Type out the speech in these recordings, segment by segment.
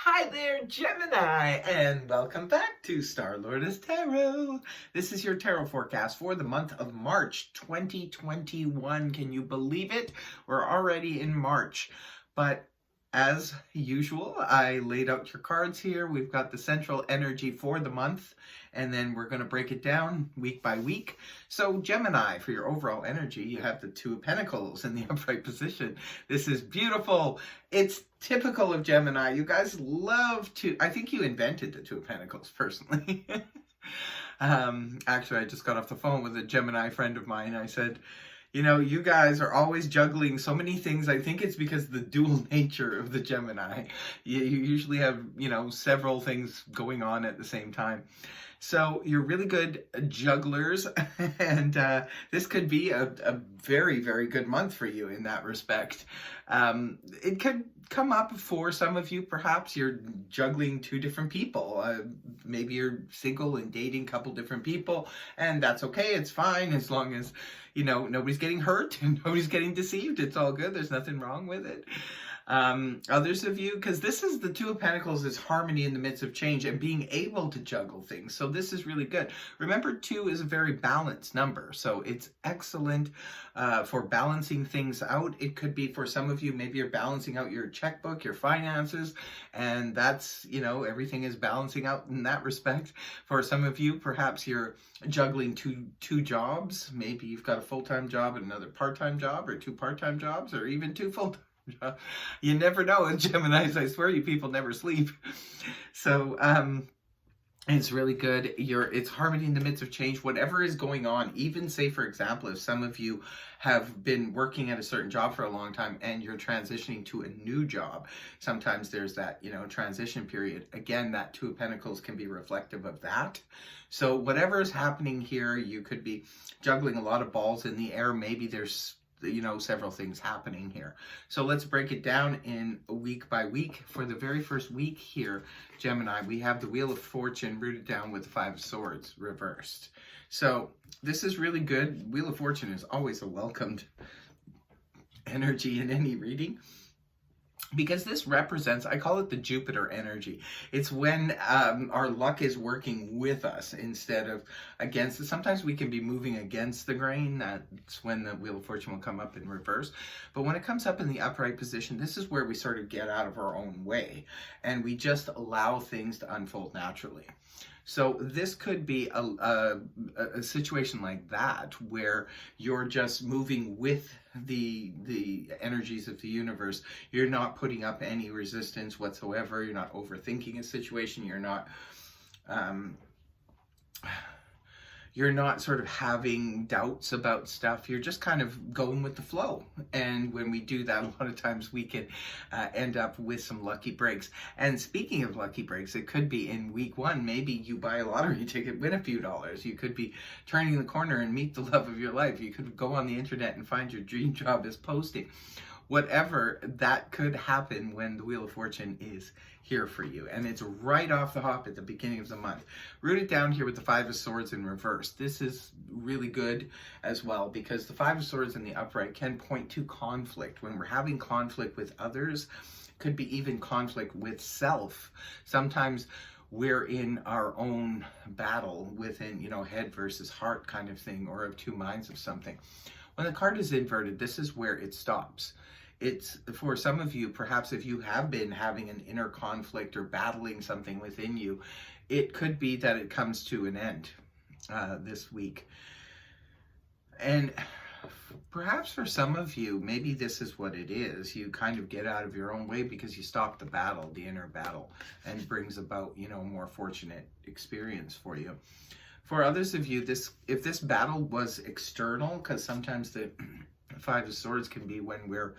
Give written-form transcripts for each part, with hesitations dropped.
Hi there, Gemini, and welcome back to Star Lotus Tarot. This is your tarot forecast for the month of March 2021. Can you believe it? We're already in March, but as usual, I laid out your cards here. We've got the central energy for the month, and then we're going to break it down week by week. So Gemini, for your overall energy, you have the Two of Pentacles in the upright position. This is beautiful. It's typical of Gemini. You guys love to, I think you invented the Two of Pentacles, personally. Actually, I just got off the phone with a Gemini friend of mine. I said, you know, you guys are always juggling so many things. I think it's because of the dual nature of the Gemini. You usually have, you know, several things going on at the same time. So you're really good jugglers, and this could be a very, very good month for you in that respect. It could come up for some of you, perhaps you're juggling two different people. Maybe you're single and dating a couple different people, and that's okay. It's fine as long as, you know, nobody's getting hurt and nobody's getting deceived. It's all good. There's nothing wrong with it. Others of you, because this is the Two of Pentacles, is harmony in the midst of change and being able to juggle things. So this is really good. Remember, 2 is a very balanced number, so it's excellent for balancing things out. It could be for some of you, maybe you're balancing out your checkbook, your finances, and that's, you know, everything is balancing out in that respect. For some of you, perhaps you're juggling two jobs. Maybe you've got a full-time job and another part-time job, or 2 part-time jobs, or even 2 full-time. You never know in Geminis. I swear you people never sleep. So it's really good. It's harmony in the midst of change. Whatever is going on, even say, for example, if some of you have been working at a certain job for a long time and you're transitioning to a new job, sometimes there's that, you know, transition period. Again, that Two of Pentacles can be reflective of that. So whatever is happening here, you could be juggling a lot of balls in the air. Maybe there's, you know, several things happening here. So let's break it down in week by week. For the very first week here, Gemini, we have the Wheel of Fortune rooted down with the 5 of Swords reversed. So this is really good. Wheel of Fortune is always a welcomed energy in any reading, because this represents, I call it the Jupiter energy. It's when our luck is working with us instead of against it. Sometimes we can be moving against the grain. That's when the Wheel of Fortune will come up in reverse. But when it comes up in the upright position, this is where we sort of get out of our own way and we just allow things to unfold naturally. So this could be a situation like that, where you're just moving with the energies of the universe. You're not putting up any resistance whatsoever. You're not overthinking a situation. You're not sort of having doubts about stuff. You're just kind of going with the flow. And when we do that, a lot of times we can end up with some lucky breaks. And speaking of lucky breaks, it could be in week 1, maybe you buy a lottery ticket, win a few dollars. You could be turning the corner and meet the love of your life. You could go on the internet and find your dream job as posting. Whatever, that could happen when the Wheel of Fortune is here for you. And it's right off the hop at the beginning of the month. Rooted down here with the 5 of Swords in reverse. This is really good as well, because the 5 of Swords in the upright can point to conflict. When we're having conflict with others, could be even conflict with self. Sometimes we're in our own battle within, you know, head versus heart kind of thing, or of two minds of something. When the card is inverted, this is where it stops. It's for some of you, perhaps if you have been having an inner conflict or battling something within you, it could be that it comes to an end this week. And perhaps for some of you, maybe this is what it is. You kind of get out of your own way because you stop the battle, the inner battle, and brings about, you know, a more fortunate experience for you. For others of you, if this battle was external, because sometimes the 5 of Swords can be when we're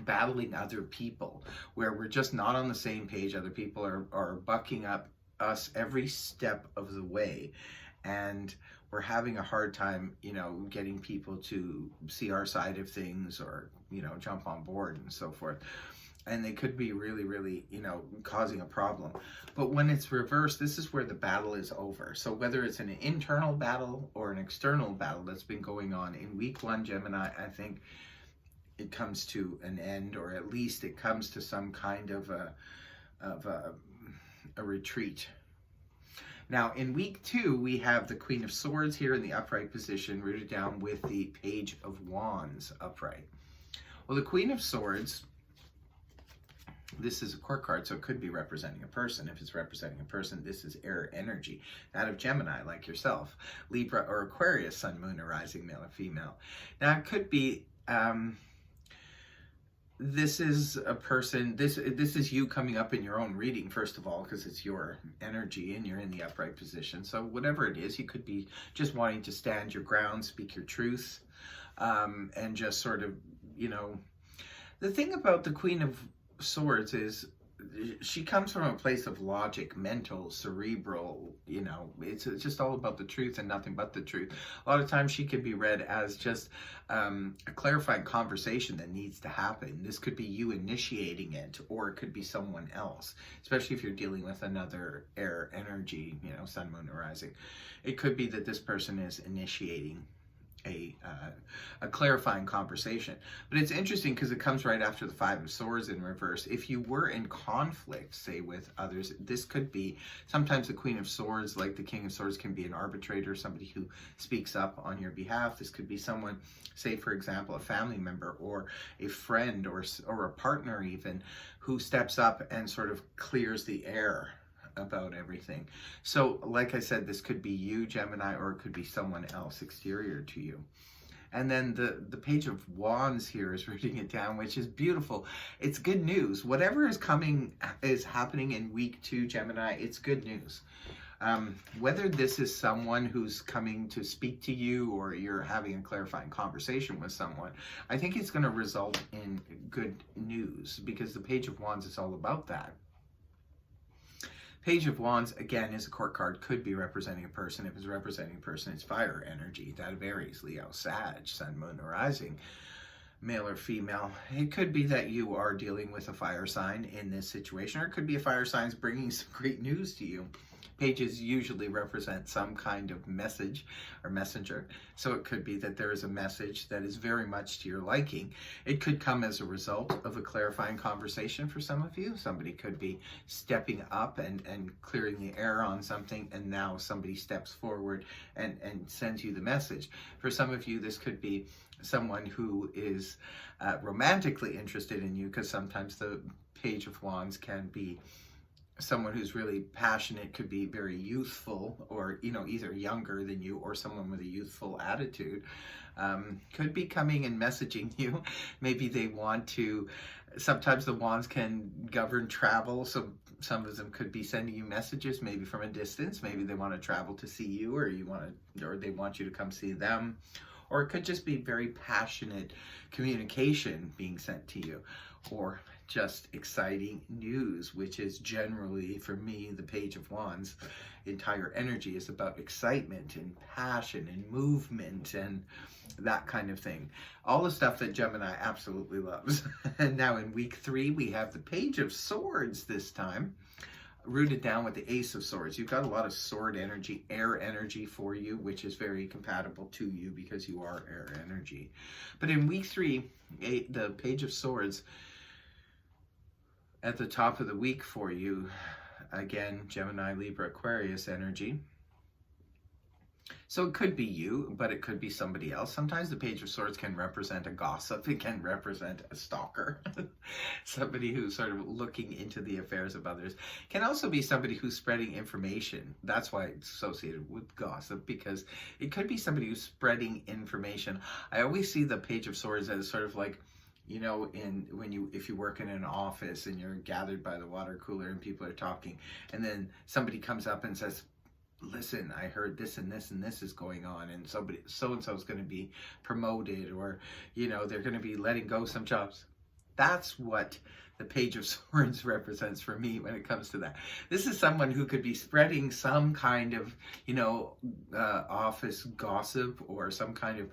battling other people, where we're just not on the same page. Other people are bucking up us every step of the way, and we're having a hard time, you know, getting people to see our side of things, or, you know, jump on board and so forth. And they could be really, really, you know, causing a problem. But when it's reversed, this is where the battle is over. So whether it's an internal battle or an external battle that's been going on in week 1, Gemini, I think it comes to an end, or at least it comes to some kind of a of a retreat. Now, in week 2, we have the Queen of Swords here in the upright position, rooted down with the Page of Wands upright. Well, the Queen of Swords, this is a court card, so it could be representing a person. If it's representing a person, this is air energy. That of Gemini, like yourself. Libra or Aquarius, sun, moon, or rising, male or female. Now, it could be... this is a person, this is you coming up in your own reading, first of all, because it's your energy and you're in the upright position. So whatever it is, you could be just wanting to stand your ground, speak your truth, and just sort of, you know, the thing about the Queen of Swords is she comes from a place of logic, mental, cerebral, you know, it's just all about the truth and nothing but the truth. A lot of times she can be read as just a clarifying conversation that needs to happen. This could be you initiating it, or it could be someone else, especially if you're dealing with another air energy, you know, sun, moon, or rising. It could be that this person is initiating a clarifying conversation. But it's interesting because it comes right after the Five of Swords in reverse. If you were in conflict, say, with others, this could be, sometimes the Queen of Swords, like the King of Swords, can be an arbitrator, somebody who speaks up on your behalf. This could be someone, say, for example, a family member or a friend or a partner even, who steps up and sort of clears the air about everything. So like I said, this could be you, Gemini, or it could be someone else exterior to you. And then the Page of Wands here is rooting it down, which is beautiful. It's good news. Whatever is happening in week 2, Gemini, it's good news. Whether this is someone who's coming to speak to you or you're having a clarifying conversation with someone, I think it's going to result in good news, because the Page of Wands is all about that. Page of Wands, again, is a court card, could be representing a person. If it's representing a person, it's fire energy, that of Aries, Leo, Sag, sun, moon, or rising, male or female. It could be that you are dealing with a fire sign in this situation, or it could be a fire sign's bringing some great news to you. Pages usually represent some kind of message or messenger. So it could be that there is a message that is very much to your liking. It could come as a result of a clarifying conversation for some of you. Somebody could be stepping up and clearing the air on something, and now somebody steps forward and sends you the message. For some of you, this could be someone who is romantically interested in you, because sometimes the Page of Wands can be someone who's really passionate, could be very youthful, or, you know, either younger than you or someone with a youthful attitude, could be coming and messaging you. Maybe they want to, sometimes the wands can govern travel, so some of them could be sending you messages, maybe from a distance. Maybe they want to travel to see you, or they want you to come see them. Or it could just be very passionate communication being sent to you, or just exciting news, which is generally, for me, the Page of Wands entire energy is about excitement and passion and movement and that kind of thing. All the stuff that Gemini absolutely loves. And now in week 3, we have the Page of Swords this time, rooted down with the Ace of Swords. You've got a lot of sword energy, air energy for you, which is very compatible to you because you are air energy. But in week 3, the Page of Swords at the top of the week for you, again, Gemini, Libra, Aquarius energy. So it could be you, but it could be somebody else. Sometimes the Page of Swords can represent a gossip. It can represent a stalker. Somebody who's sort of looking into the affairs of others. It can also be somebody who's spreading information. That's why it's associated with gossip, because it could be somebody who's spreading information. I always see the Page of Swords as sort of like, you know, if you work in an office and you're gathered by the water cooler and people are talking, and then somebody comes up and says, listen, I heard this and this and this is going on, and so-and-so is going to be promoted, or, you know, they're going to be letting go some jobs. That's what the Page of Swords represents for me when it comes to that. This is someone who could be spreading some kind of, you know, office gossip, or some kind of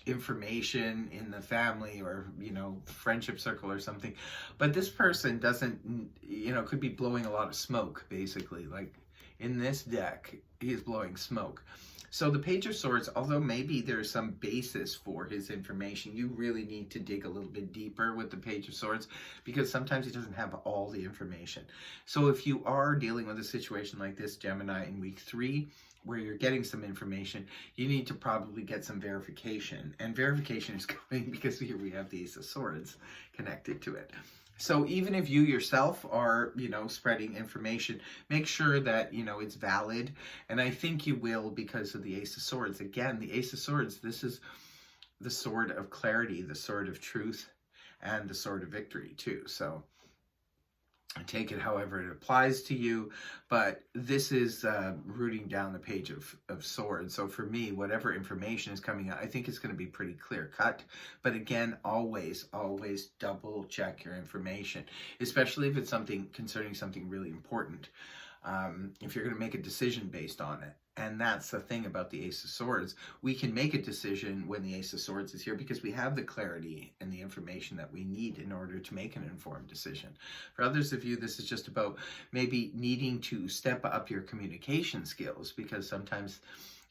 information in the family, or, you know, friendship circle or something. But this person doesn't, you know, could be blowing a lot of smoke, basically. Like in this deck, he's blowing smoke. So the Page of Swords, although maybe there's some basis for his information, you really need to dig a little bit deeper with the Page of Swords, because sometimes he doesn't have all the information. So if you are dealing with a situation like this, Gemini, in week 3, where you're getting some information, you need to probably get some verification. And verification is coming because here we have the Ace of Swords connected to it. So even if you yourself are, spreading information, make sure that, it's valid. And I think you will, because of the Ace of Swords. Again, the Ace of Swords, this is the sword of clarity, the sword of truth, and the sword of victory too. So take it however it applies to you, but this is rooting down the Page of Swords. So for me, whatever information is coming out, I think it's going to be pretty clear cut. But again, always double check your information, especially if it's something concerning something really important. If you're going to make a decision based on it. And that's the thing about the Ace of Swords. We can make a decision when the Ace of Swords is here because we have the clarity and the information that we need in order to make an informed decision. For others of you, this is just about maybe needing to step up your communication skills, because sometimes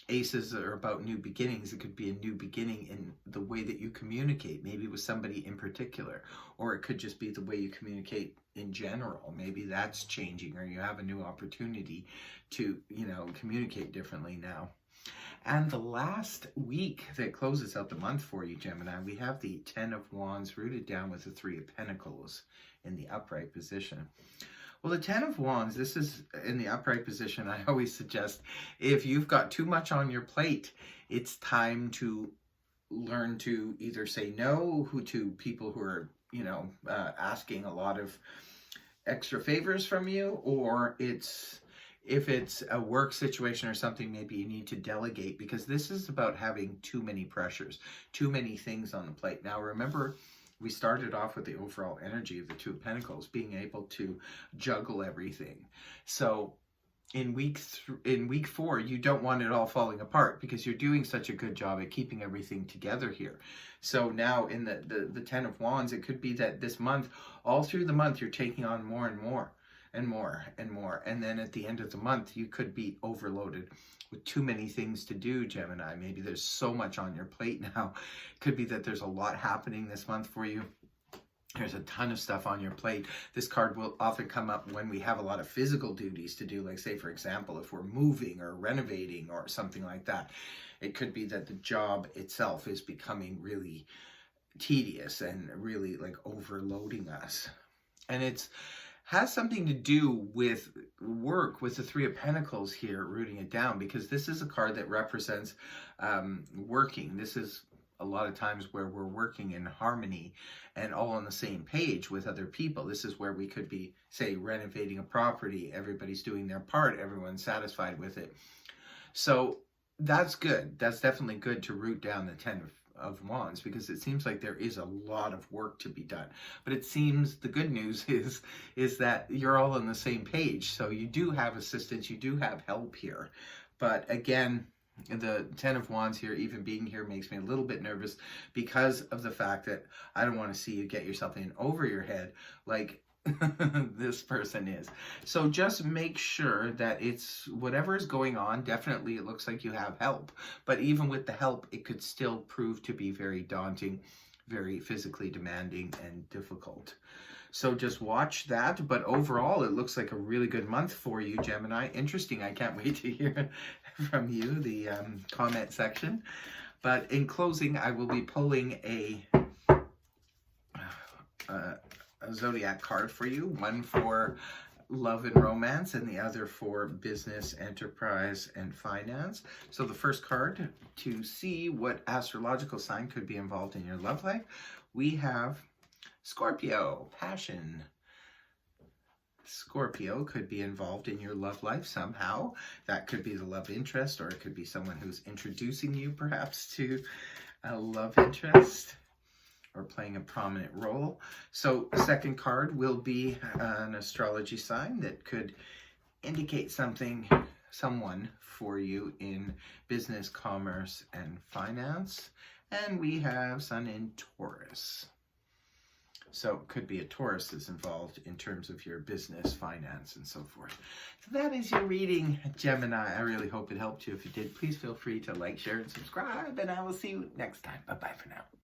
aces are about new beginnings. It could be a new beginning in the way that you communicate, maybe with somebody in particular, or it could just be the way you communicate in general. Maybe that's changing, or you have a new opportunity to, communicate differently now. And the last week that closes out the month for you, Gemini, we have the 10 of Wands rooted down with the 3 of Pentacles in the upright position. Well, the 10 of Wands, this is in the upright position. I always suggest if you've got too much on your plate, it's time to learn to either say no to people who are, asking a lot of extra favors from you, or if it's a work situation or something, maybe you need to delegate, because this is about having too many pressures, too many things on the plate. Now, remember, we started off with the overall energy of the 2 of Pentacles, being able to juggle everything. So in week 4, you don't want it all falling apart, because you're doing such a good job at keeping everything together here. So now in the 10 of Wands, it could be that this month, all through the month, you're taking on more and more and more and more. And then at the end of the month, you could be overloaded with too many things to do, Gemini. Maybe there's so much on your plate now. It could be that there's a lot happening this month for you. There's a ton of stuff on your plate. This card will often come up when we have a lot of physical duties to do, like, say, for example, if we're moving or renovating or something like that. It could be that the job itself is becoming really tedious and really like overloading us. And it's has something to do with work, with the 3 of Pentacles here rooting it down, because this is a card that represents working. This is a lot of times where we're working in harmony and all on the same page with other people. This is where we could be, say, renovating a property. Everybody's doing their part. Everyone's satisfied with it. So that's good. That's definitely good to root down the 10 of Wands, because it seems like there is a lot of work to be done. But it seems the good news is that you're all on the same page. So you do have assistance. You do have help here. But again, the 10 of Wands here, even being here, makes me a little bit nervous because of the fact that I don't want to see you get yourself in over your head like this person is. So just make sure that it's whatever is going on. Definitely, it looks like you have help, but even with the help, it could still prove to be very daunting, very physically demanding and difficult. So just watch that. But overall, it looks like a really good month for you, Gemini. Interesting. I can't wait to hear from you, the comment section. But in closing, I will be pulling a Zodiac card for you, one for love and romance and the other for business, enterprise, and finance. So the first card, to see what astrological sign could be involved in your love life, we have Scorpio, passion. Scorpio could be involved in your love life somehow. That could be the love interest, or it could be someone who's introducing you perhaps to a love interest, or playing a prominent role. So the second card will be an astrology sign that could indicate someone for you in business, commerce, and finance. And we have Sun in Taurus. So it could be a Taurus that's involved in terms of your business, finance, and so forth. So that is your reading, Gemini. I really hope it helped you. If it did, please feel free to like, share, and subscribe, and I will see you next time. Bye-bye for now.